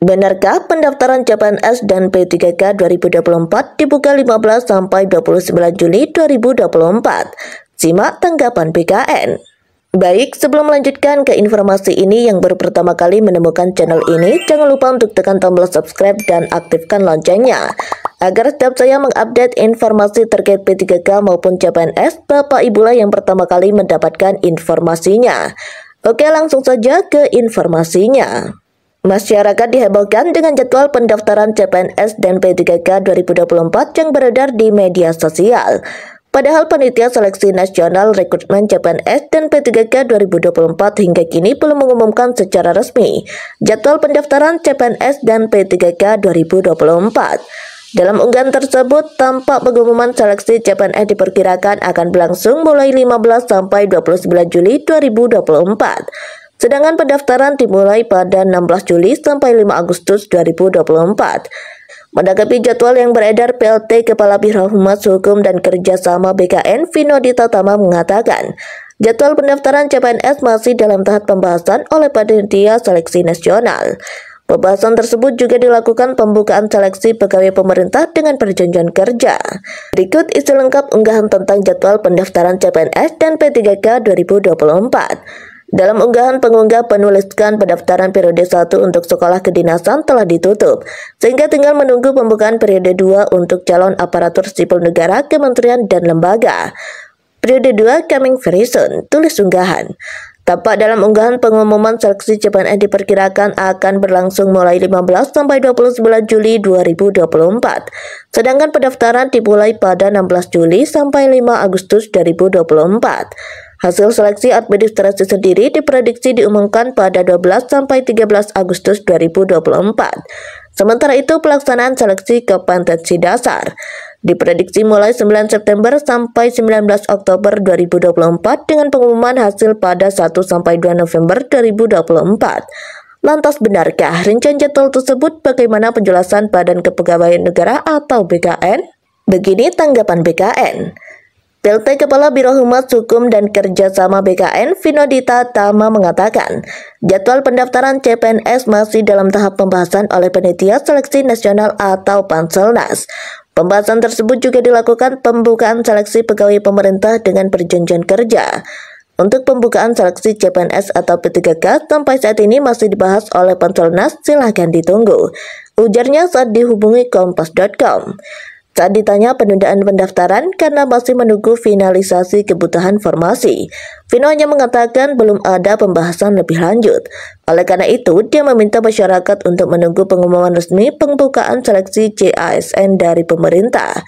Benarkah pendaftaran CPNS dan P3K 2024 dibuka 15 sampai 29 Juli 2024? Simak tanggapan BKN. Baik, sebelum melanjutkan ke informasi ini, yang baru pertama kali menemukan channel ini, jangan lupa untuk tekan tombol subscribe dan aktifkan loncengnya, agar setiap saya mengupdate informasi terkait P3K maupun CPNS, Bapak Ibulah yang pertama kali mendapatkan informasinya. Oke, langsung saja ke informasinya. Masyarakat dihebohkan dengan jadwal pendaftaran CPNS dan P3K 2024 yang beredar di media sosial. Padahal Panitia Seleksi Nasional Rekrutmen CPNS dan P3K 2024 hingga kini belum mengumumkan secara resmi jadwal pendaftaran CPNS dan P3K 2024. Dalam unggahan tersebut, tampak pengumuman seleksi CPNS diperkirakan akan berlangsung mulai 15 sampai 29 Juli 2024. Sedangkan pendaftaran dimulai pada 16 Juli sampai 5 Agustus 2024. Menanggapi jadwal yang beredar, PLT Kepala Biro Humas Hukum dan Kerjasama BKN Vino Ditatama mengatakan, jadwal pendaftaran CPNS masih dalam tahap pembahasan oleh Panitia Seleksi Nasional. Pembahasan tersebut juga dilakukan pembukaan seleksi pegawai pemerintah dengan perjanjian kerja. Berikut isi lengkap unggahan tentang jadwal pendaftaran CPNS dan P3K 2024. Dalam unggahan, pengunggah menuliskan pendaftaran periode 1 untuk sekolah kedinasan telah ditutup, sehingga tinggal menunggu pembukaan periode 2 untuk calon aparatur sipil negara, kementerian, dan lembaga. Periode 2 coming very soon, tulis unggahan. Tampak dalam unggahan, pengumuman seleksi CPNS diperkirakan akan berlangsung mulai 15 sampai 29 Juli 2024. Sedangkan pendaftaran dimulai pada 16 Juli sampai 5 Agustus 2024. Hasil seleksi administrasi sendiri diprediksi diumumkan pada 12 sampai 13 Agustus 2024. Sementara itu, pelaksanaan seleksi kompetensi dasar diprediksi mulai 9 September sampai 19 Oktober 2024 dengan pengumuman hasil pada 1 sampai 2 November 2024. Lantas benarkah rincian jadwal tersebut? Bagaimana penjelasan Badan Kepegawaian Negara atau BKN? Begini tanggapan BKN. PLT Kepala Biro Humas Hukum dan Kerjasama BKN Vino Ditatama mengatakan, jadwal pendaftaran CPNS masih dalam tahap pembahasan oleh Panitia Seleksi Nasional atau Panselnas. Pembahasan tersebut juga dilakukan pembukaan seleksi pegawai pemerintah dengan perjanjian kerja. Untuk pembukaan seleksi CPNS atau P3K sampai saat ini masih dibahas oleh Panselnas, silahkan ditunggu, ujarnya saat dihubungi Kompas.com. Saat ditanya penundaan pendaftaran karena masih menunggu finalisasi kebutuhan formasi, Vino hanya mengatakan belum ada pembahasan lebih lanjut. Oleh karena itu, dia meminta masyarakat untuk menunggu pengumuman resmi pembukaan seleksi CASN dari pemerintah.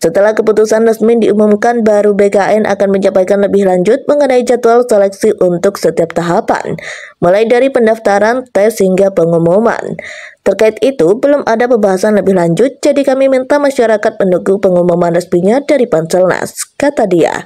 Setelah keputusan resmi diumumkan, baru BKN akan menyampaikan lebih lanjut mengenai jadwal seleksi untuk setiap tahapan, mulai dari pendaftaran, tes, hingga pengumuman. Terkait itu, belum ada pembahasan lebih lanjut, jadi kami minta masyarakat menunggu pengumuman resminya dari Panselnas, kata dia.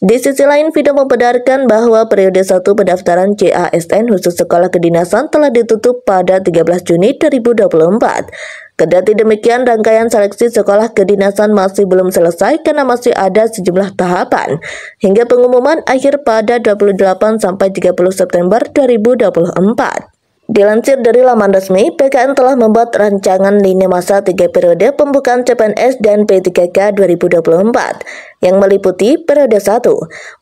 Di sisi lain, Vino membenarkan bahwa periode 1 pendaftaran CASN khusus sekolah kedinasan telah ditutup pada 13 Juni 2024. Kendati demikian, rangkaian seleksi sekolah kedinasan masih belum selesai karena masih ada sejumlah tahapan, hingga pengumuman akhir pada 28 sampai 30 September 2024. Dilansir dari laman resmi, BKN telah membuat rancangan lini masa 3 periode pembukaan CPNS dan P3K 2024 yang meliputi periode 1,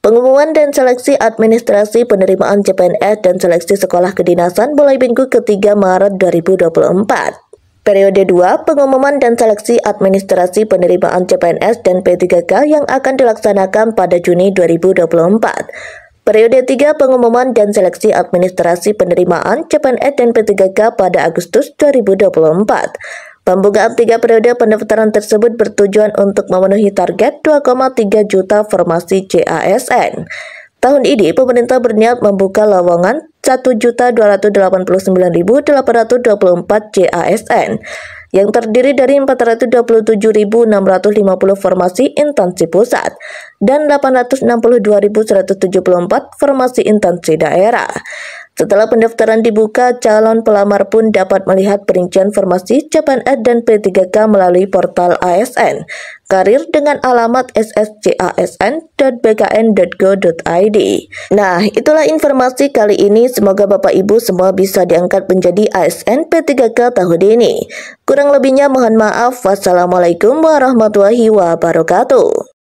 pengumuman dan seleksi administrasi penerimaan CPNS dan seleksi sekolah kedinasan mulai minggu ketiga Maret 2024. Periode 2, pengumuman dan seleksi administrasi penerimaan CPNS dan P3K yang akan dilaksanakan pada Juni 2024. Periode 3, pengumuman dan seleksi administrasi penerimaan CPNS dan P3K pada Agustus 2024. Pembukaan 3 periode pendaftaran tersebut bertujuan untuk memenuhi target 2,3 juta formasi CASN. Tahun ini, pemerintah berniat membuka lowongan 1.289.824 CASN yang terdiri dari 427.650 formasi instansi pusat dan 862.174 formasi instansi daerah. Setelah pendaftaran dibuka, calon pelamar pun dapat melihat perincian formasi CPNS dan P3K melalui portal ASN karir dengan alamat sscasn.bkn.go.id. Nah, itulah informasi kali ini. Semoga Bapak Ibu semua bisa diangkat menjadi ASN P3K tahun ini. Kurang lebihnya mohon maaf. Wassalamualaikum warahmatullahi wabarakatuh.